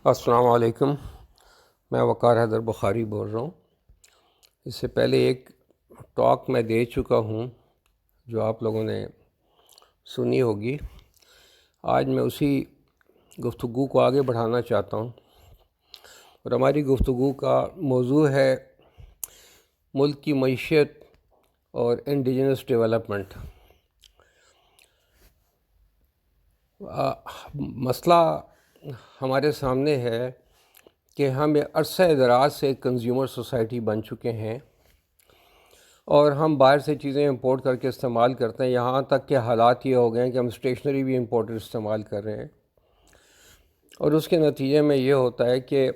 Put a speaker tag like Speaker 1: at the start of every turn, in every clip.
Speaker 1: السلام علیکم۔ میں وقار حیدر بخاری بول رہا ہوں۔ اس سے پہلے ایک ٹاک میں دے چکا ہوں جو آپ لوگوں نے سنی ہوگی۔ آج میں اسی گفتگو کو آگے بڑھانا چاہتا ہوں، اور ہماری گفتگو کا موضوع ہے ملک کی معیشت اور انڈیجنس ڈیولپمنٹ۔ مسئلہ ہمارے سامنے ہے کہ ہم عرصہ دراز سے کنزیومر سوسائٹی بن چکے ہیں، اور ہم باہر سے چیزیں امپورٹ کر کے استعمال کرتے ہیں۔ یہاں تک کہ حالات یہ ہو گئے ہیں کہ ہم اسٹیشنری بھی امپورٹڈ استعمال کر رہے ہیں، اور اس کے نتیجے میں یہ ہوتا ہے کہ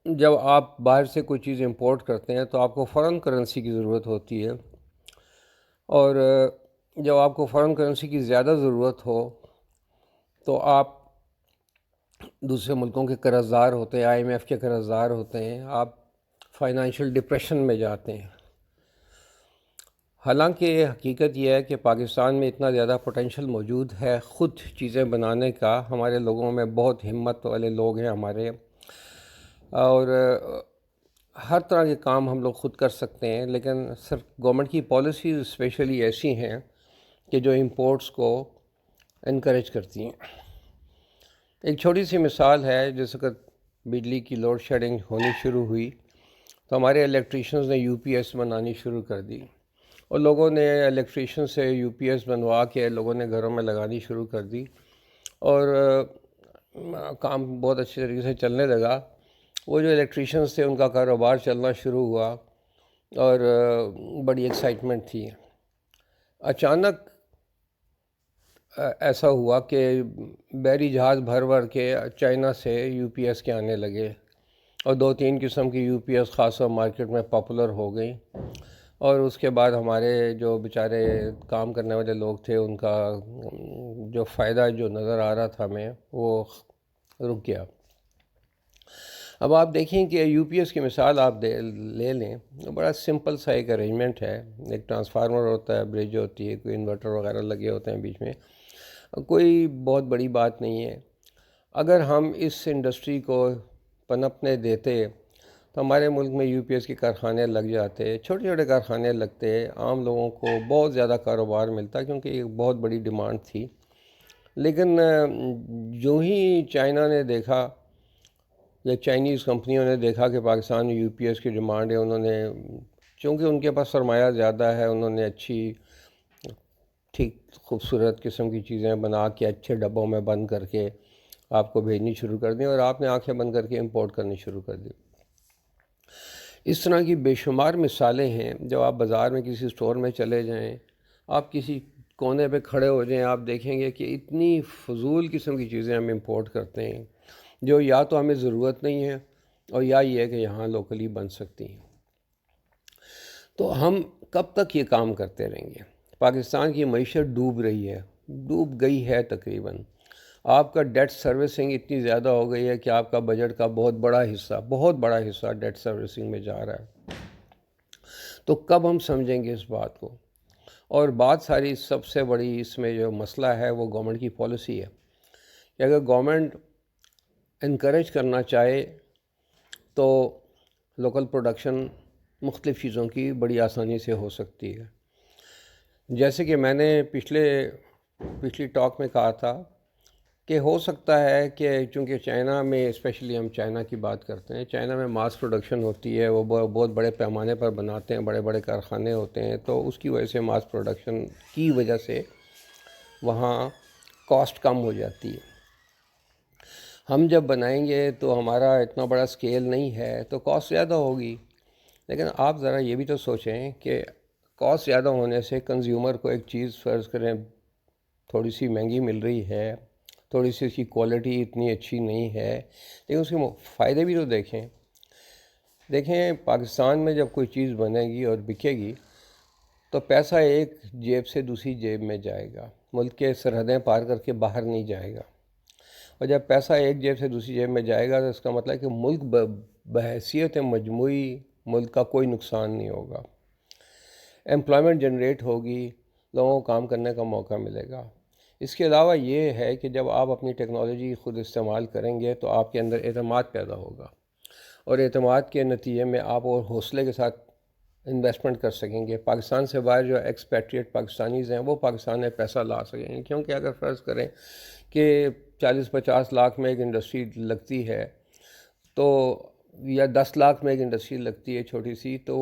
Speaker 1: جب آپ باہر سے کوئی چیز امپورٹ کرتے ہیں تو آپ کو فارن کرنسی کی ضرورت ہوتی ہے، اور جب آپ کو فارن کرنسی کی زیادہ ضرورت ہو تو آپ دوسرے ملکوں کے قرض دار ہوتے ہیں، آئی ایم ایف کے قرض دار ہوتے ہیں، آپ فائنینشیل ڈپریشن میں جاتے ہیں۔ حالانکہ حقیقت یہ ہے کہ پاکستان میں اتنا زیادہ پوٹینشیل موجود ہے خود چیزیں بنانے کا۔ ہمارے لوگوں میں بہت ہمت والے لوگ ہیں ہمارے، اور ہر طرح کے کام ہم لوگ خود کر سکتے ہیں، لیکن صرف گورنمنٹ کی پالیسیز اسپیشلی ایسی ہیں کہ جو امپورٹس کو انکریج کرتی ہیں۔ ایک چھوٹی سی مثال ہے، جس وقت بجلی کی لوڈ شیڈنگ ہونی شروع ہوئی تو ہمارے الیکٹریشنز نے یو پی ایس بنانی شروع کر دی، اور لوگوں نے الیکٹریشن سے یو پی ایس بنوا کے لوگوں نے گھروں میں لگانی شروع کر دی، اور کام بہت اچھے طریقے سے چلنے لگا۔ وہ جو الیکٹریشنز تھے ان کا کاروبار چلنا شروع ہوا، اور بڑی ایکسائٹمنٹ تھی۔ اچانک ایسا ہوا کہ بحری جہاز بھر بھر کے چائنا سے یو پی ایس کے آنے لگے، اور 2-3 قسم کی یو پی ایس خاص طور مارکیٹ میں پاپولر ہو گئی، اور اس کے بعد ہمارے جو بیچارے کام کرنے والے لوگ تھے ان کا جو فائدہ جو نظر آ رہا تھا ہمیں وہ رک گیا۔ اب آپ دیکھیں کہ یو پی ایس کی مثال آپ لے لیں، بڑا سمپل سا ایک ارینجمنٹ ہے۔ ایک ٹرانسفارمر ہوتا ہے، برج ہوتی ہے، کوئی انورٹر وغیرہ لگے ہوتے ہیں بیچ میں، کوئی بہت بڑی بات نہیں ہے۔ اگر ہم اس انڈسٹری کو پنپنے دیتے تو ہمارے ملک میں یو پی ایس کے کارخانے لگ جاتے، چھوٹے چھوٹے کارخانے لگتے، عام لوگوں کو بہت زیادہ کاروبار ملتا، کیونکہ ایک بہت بڑی ڈیمانڈ تھی۔ لیکن جو ہی چائنا نے دیکھا یا چائنیز کمپنیوں نے دیکھا کہ پاکستان میں یو پی ایس کی ڈیمانڈ ہے، انہوں نے، چونکہ ان کے پاس سرمایہ زیادہ ہے، انہوں نے اچھی ٹھیک خوبصورت قسم کی چیزیں بنا کے اچھے ڈبوں میں بند کر کے آپ کو بھیجنی شروع کر دیں، اور آپ نے آنکھیں بند کر کے امپورٹ کرنی شروع کر دی۔ اس طرح کی بے شمار مثالیں ہیں۔ جب آپ بازار میں کسی سٹور میں چلے جائیں، آپ کسی کونے پہ کھڑے ہو جائیں، آپ دیکھیں گے کہ اتنی فضول قسم کی چیزیں ہم امپورٹ کرتے ہیں جو یا تو ہمیں ضرورت نہیں ہے، اور یا یہ ہے کہ یہاں لوکلی بن سکتی ہیں۔ تو ہم کب تک یہ کام کرتے رہیں گے؟ پاکستان کی معیشت ڈوب رہی ہے، ڈوب گئی ہے تقریباً۔ آپ کا ڈیٹ سروسنگ اتنی زیادہ ہو گئی ہے کہ آپ کا بجٹ کا بہت بڑا حصہ ڈیٹ سروسنگ میں جا رہا ہے۔ تو کب ہم سمجھیں گے اس بات کو؟ اور بات ساری سب سے بڑی اس میں جو مسئلہ ہے وہ گورنمنٹ کی پالیسی ہے، کہ اگر گورنمنٹ انکریج کرنا چاہے تو لوکل پروڈکشن مختلف چیزوں کی بڑی آسانی سے ہو سکتی ہے۔ جیسے کہ میں نے پچھلی ٹاک میں کہا تھا کہ ہو سکتا ہے کہ چونکہ چائنا میں، اسپیشلی ہم چائنا کی بات کرتے ہیں، چائنا میں ماس پروڈکشن ہوتی ہے، وہ بہت بڑے پیمانے پر بناتے ہیں، بڑے بڑے کارخانے ہوتے ہیں، تو اس کی وجہ سے ماس پروڈکشن کی وجہ سے وہاں کاسٹ کم ہو جاتی ہے۔ ہم جب بنائیں گے تو ہمارا اتنا بڑا سکیل نہیں ہے تو کاسٹ زیادہ ہوگی، لیکن آپ ذرا یہ بھی تو سوچیں کہ کاسٹ زیادہ ہونے سے کنزیومر کو ایک چیز فرض کریں تھوڑی سی مہنگی مل رہی ہے، تھوڑی سی اس کی کوالٹی اتنی اچھی نہیں ہے، لیکن اس کے فائدے بھی تو دیکھیں پاکستان میں جب کوئی چیز بنے گی اور بکے گی تو پیسہ ایک جیب سے دوسری جیب میں جائے گا، ملک کے سرحدیں پار کر کے باہر نہیں جائے گا، اور جب پیسہ ایک جیب سے دوسری جیب میں جائے گا تو اس کا مطلب ہے کہ ملک بحیثیت مجموعی ملک کا کوئی نقصان نہیں ہوگا، امپلائمنٹ جنریٹ ہوگی، لوگوں کو کام کرنے کا موقع ملے گا۔ اس کے علاوہ یہ ہے کہ جب آپ اپنی ٹیکنالوجی خود استعمال کریں گے تو آپ کے اندر اعتماد پیدا ہوگا، اور اعتماد کے نتیجے میں آپ اور حوصلے کے ساتھ انویسٹمنٹ کر سکیں گے۔ پاکستان سے باہر جو ایکسپیٹریٹ پاکستانیز ہیں وہ پاکستان میں پیسہ لا سکیں گے، کیونکہ اگر فرض کریں کہ 40-50 لاکھ میں ایک انڈسٹری لگتی ہے تو یا 10 لاکھ میں ایک انڈسٹری لگتی ہے چھوٹی سی، تو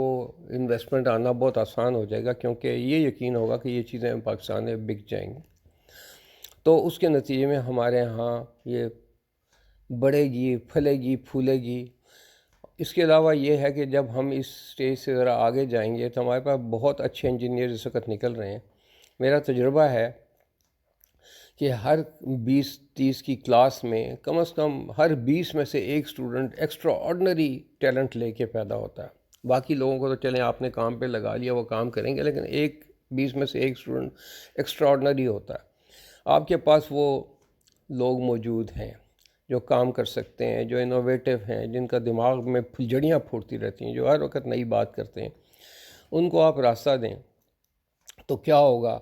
Speaker 1: انویسٹمنٹ آنا بہت آسان ہو جائے گا، کیونکہ یہ یقین ہوگا کہ یہ چیزیں پاکستان میں بک جائیں گی۔ تو اس کے نتیجے میں ہمارے ہاں یہ بڑھے گی، پھلے گی، پھولے گی۔ اس کے علاوہ یہ ہے کہ جب ہم اس سٹیج سے ذرا آگے جائیں گے تو ہمارے پاس بہت اچھے انجینئر اس وقت نکل رہے ہیں۔ میرا تجربہ ہے کہ ہر 20-30 کی کلاس میں کم از کم ہر 20 میں سے ایک اسٹوڈنٹ ایکسٹرا آرڈنری ٹیلنٹ لے کے پیدا ہوتا ہے۔ باقی لوگوں کو تو چلیں آپ نے کام پہ لگا لیا، وہ کام کریں گے، لیکن 20 میں سے ایک اسٹوڈنٹ ایکسٹرا آرڈنری ہوتا ہے۔ آپ کے پاس وہ لوگ موجود ہیں جو کام کر سکتے ہیں، جو انوویٹو ہیں، جن کا دماغ میں پھلجھڑیاں پھوٹتی رہتی ہیں، جو ہر وقت نئی بات کرتے ہیں۔ ان کو آپ راستہ دیں تو کیا ہوگا،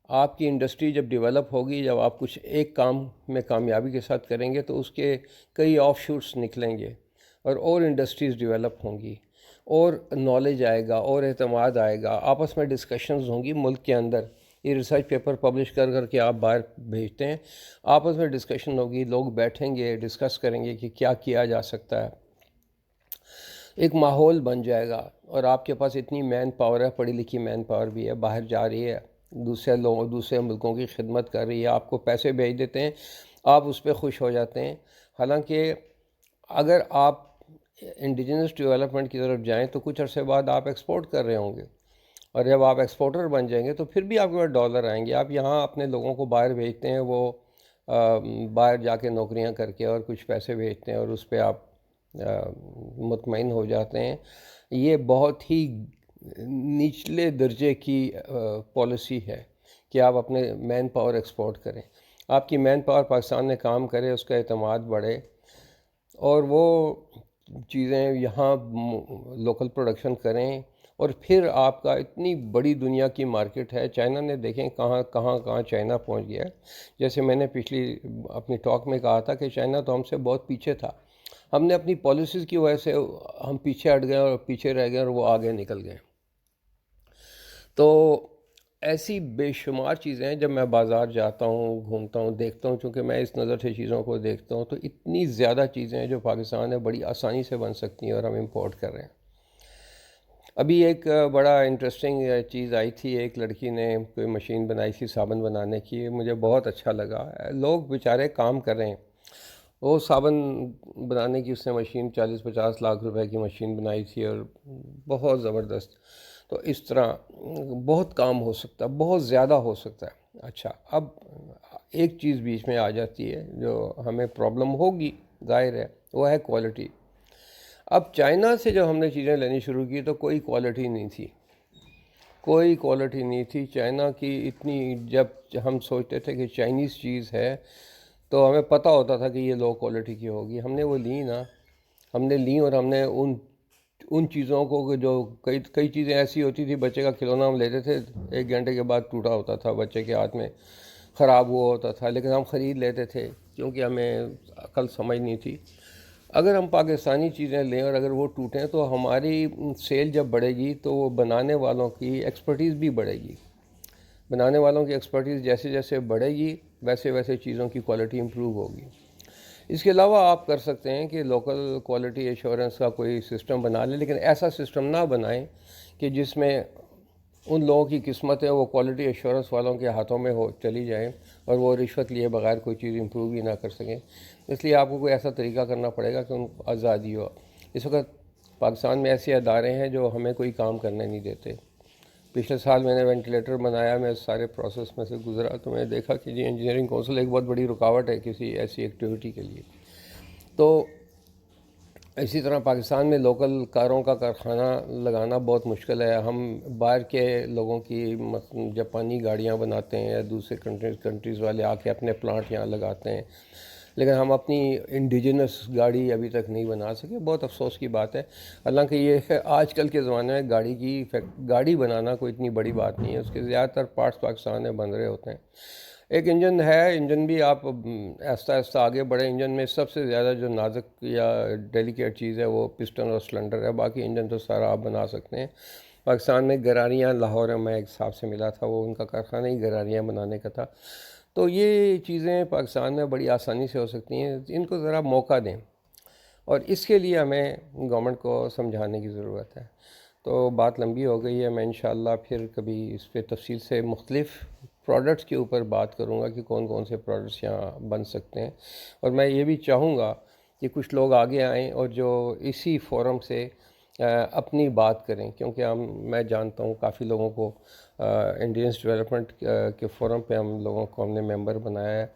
Speaker 1: آپ کی انڈسٹری جب ڈیولپ ہوگی، جب آپ کچھ ایک کام میں کامیابی کے ساتھ کریں گے تو اس کے کئی آف شوٹس نکلیں گے، اور انڈسٹریز ڈیولپ ہوں گی، اور نالج آئے گا، اور اعتماد آئے گا، آپس میں ڈسکشنز ہوں گی ملک کے اندر۔ یہ ریسرچ پیپر پبلش کر کے آپ باہر بھیجتے ہیں، آپس میں ڈسکشن ہوگی، لوگ بیٹھیں گے، ڈسکس کریں گے کہ کیا کیا جا سکتا ہے، ایک ماحول بن جائے گا۔ اور آپ کے پاس اتنی مین پاور ہے، پڑھی لکھی مین پاور بھی ہے، باہر جا رہی ہے، دوسرے ملکوں کی خدمت کر رہی ہے، آپ کو پیسے بھیج دیتے ہیں، آپ اس پہ خوش ہو جاتے ہیں۔ حالانکہ اگر آپ انڈیجنس ڈیولپمنٹ کی طرف جائیں تو کچھ عرصے بعد آپ ایکسپورٹ کر رہے ہوں گے، اور جب آپ ایکسپورٹر بن جائیں گے تو پھر بھی آپ کے پاس ڈالر آئیں گے۔ آپ یہاں اپنے لوگوں کو باہر بھیجتے ہیں، وہ باہر جا کے نوکریاں کر کے اور کچھ پیسے بھیجتے ہیں، اور اس پہ آپ مطمئن ہو جاتے ہیں۔ یہ بہت ہی نچلے درجے کی پالیسی ہے کہ آپ اپنے مین پاور ایکسپورٹ کریں۔ آپ کی مین پاور پاکستان میں کام کرے، اس کا اعتماد بڑھے، اور وہ چیزیں یہاں لوکل پروڈکشن کریں، اور پھر آپ کا اتنی بڑی دنیا کی مارکیٹ ہے۔ چائنا نے دیکھیں کہاں چائنا پہنچ گیا ہے۔ جیسے میں نے پچھلی اپنی ٹاک میں کہا تھا کہ چائنا تو ہم سے بہت پیچھے تھا، ہم نے اپنی پالیسیز کی وجہ سے ہم پیچھے ہٹ گئے اور پیچھے رہ گئے، اور وہ آگے نکل گئے۔ تو ایسی بے شمار چیزیں ہیں، جب میں بازار جاتا ہوں، گھومتا ہوں، دیکھتا ہوں، چونکہ میں اس نظر سے چیزوں کو دیکھتا ہوں، تو اتنی زیادہ چیزیں ہیں جو پاکستان میں بڑی آسانی سے بن سکتی ہیں اور ہم امپورٹ کر رہے ہیں۔ ابھی ایک بڑا انٹرسٹنگ چیز آئی تھی، ایک لڑکی نے کوئی مشین بنائی تھی صابن بنانے کی، مجھے بہت اچھا لگا۔ لوگ بیچارے کام کر رہے ہیں، وہ صابن بنانے کی اس نے مشین 40-50 لاکھ روپے کی مشین بنائی تھی، اور بہت زبردست۔ تو اس طرح بہت کام ہو سکتا ہے، بہت زیادہ ہو سکتا ہے۔ اچھا، اب ایک چیز بیچ میں آ جاتی ہے جو ہمیں پرابلم ہوگی، ظاہر ہے، وہ ہے کوالٹی۔ اب چائنا سے جب ہم نے چیزیں لینی شروع کی تو کوئی کوالٹی نہیں تھی، کوئی کوالٹی نہیں تھی چائنا کی اتنی۔ جب ہم سوچتے تھے کہ چائنیز چیز ہے تو ہمیں پتہ ہوتا تھا کہ یہ لو کوالٹی کی ہوگی۔ ہم نے وہ لی نا، ہم نے لی، اور ہم نے ان چیزوں کو جو کئی چیزیں ایسی ہوتی تھی، بچے کا کھلونا ہم لیتے تھے، 1 گھنٹے کے بعد ٹوٹا ہوتا تھا، بچے کے ہاتھ میں خراب ہوا ہوتا تھا، لیکن ہم خرید لیتے تھے کیونکہ ہمیں عقل سمجھ نہیں تھی۔ اگر ہم پاکستانی چیزیں لیں اور اگر وہ ٹوٹیں تو ہماری سیل جب بڑھے گی تو وہ بنانے والوں کی ایکسپرٹیز بھی بڑھے گی۔ بنانے والوں کی ایکسپرٹیز جیسے جیسے بڑھے گی ویسے ویسے چیزوں کی کوالٹی امپروو ہوگی۔ اس کے علاوہ آپ کر سکتے ہیں کہ لوکل کوالٹی ایشورنس کا کوئی سسٹم بنا لیں، لیکن ایسا سسٹم نہ بنائیں کہ جس میں ان لوگوں کی قسمتیں وہ کوالٹی ایشورنس والوں کے ہاتھوں میں چلی جائیں اور وہ رشوت لیے بغیر کوئی چیز امپروو ہی نہ کر سکیں۔ اس لیے آپ کو کوئی ایسا طریقہ کرنا پڑے گا کہ ان کو آزادی ہو۔ اس وقت پاکستان میں ایسے ادارے ہیں جو ہمیں کوئی کام کرنے نہیں دیتے۔ پچھلے سال میں نے وینٹیلیٹر بنایا، میں سارے پروسیس میں سے گزرا تو میں نے دیکھا کہ انجینئرنگ کونسل ایک بہت بڑی رکاوٹ ہے کسی ایسی ایکٹیویٹی کے لیے۔ تو اسی طرح پاکستان میں لوکل کاروں کا کارخانہ لگانا بہت مشکل ہے۔ ہم باہر کے لوگوں کی جاپانی گاڑیاں بناتے ہیں یا دوسرے کنٹریز والے آ کے اپنے پلانٹ یہاں لگاتے ہیں، لیکن ہم اپنی انڈیجنس گاڑی ابھی تک نہیں بنا سکے، بہت افسوس کی بات ہے۔ حالانکہ یہ آج کل کے زمانے میں گاڑی بنانا کوئی اتنی بڑی بات نہیں ہے، اس کے زیادہ تر پارٹس پاکستان میں بن رہے ہوتے ہیں۔ ایک انجن ہے، انجن بھی آپ آہستہ آہستہ آگے بڑھے، انجن میں سب سے زیادہ جو نازک یا ڈیلیکیٹ چیز ہے وہ پسٹن اور سلنڈر ہے، باقی انجن تو سارا آپ بنا سکتے ہیں۔ پاکستان میں گراریاں، لاہور میں ایک صاحب سے ملا تھا، وہ ان کا کارخانہ ہی گراریاں بنانے کا تھا۔ تو یہ چیزیں پاکستان میں بڑی آسانی سے ہو سکتی ہیں، ان کو ذرا موقع دیں، اور اس کے لیے ہمیں گورنمنٹ کو سمجھانے کی ضرورت ہے۔ تو بات لمبی ہو گئی ہے، میں انشاءاللہ پھر کبھی اس پہ تفصیل سے مختلف پروڈکٹس کے اوپر بات کروں گا کہ کون کون سے پروڈکٹس یہاں بن سکتے ہیں، اور میں یہ بھی چاہوں گا کہ کچھ لوگ آگے آئیں اور جو اسی فورم سے اپنی بات کریں، کیونکہ میں جانتا ہوں کافی لوگوں کو انڈینس ڈیولپمنٹ کے فورم پہ ہم نے ممبر بنایا ہے،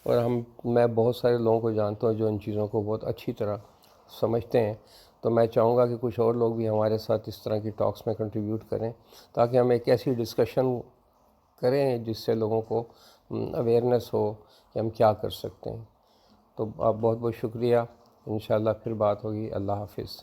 Speaker 1: اور میں بہت سارے لوگوں کو جانتا ہوں جو ان چیزوں کو بہت اچھی طرح سمجھتے ہیں۔ تو میں چاہوں گا کہ کچھ اور لوگ بھی ہمارے ساتھ اس طرح کی ٹاکس میں کنٹریبیوٹ کریں، تاکہ ہم ایک ایسی ڈسکشن کریں جس سے لوگوں کو اویئرنیس ہو کہ ہم کیا کر سکتے ہیں۔ تو آپ بہت بہت شکریہ، انشاءاللہ پھر بات ہوگی۔ اللہ حافظ۔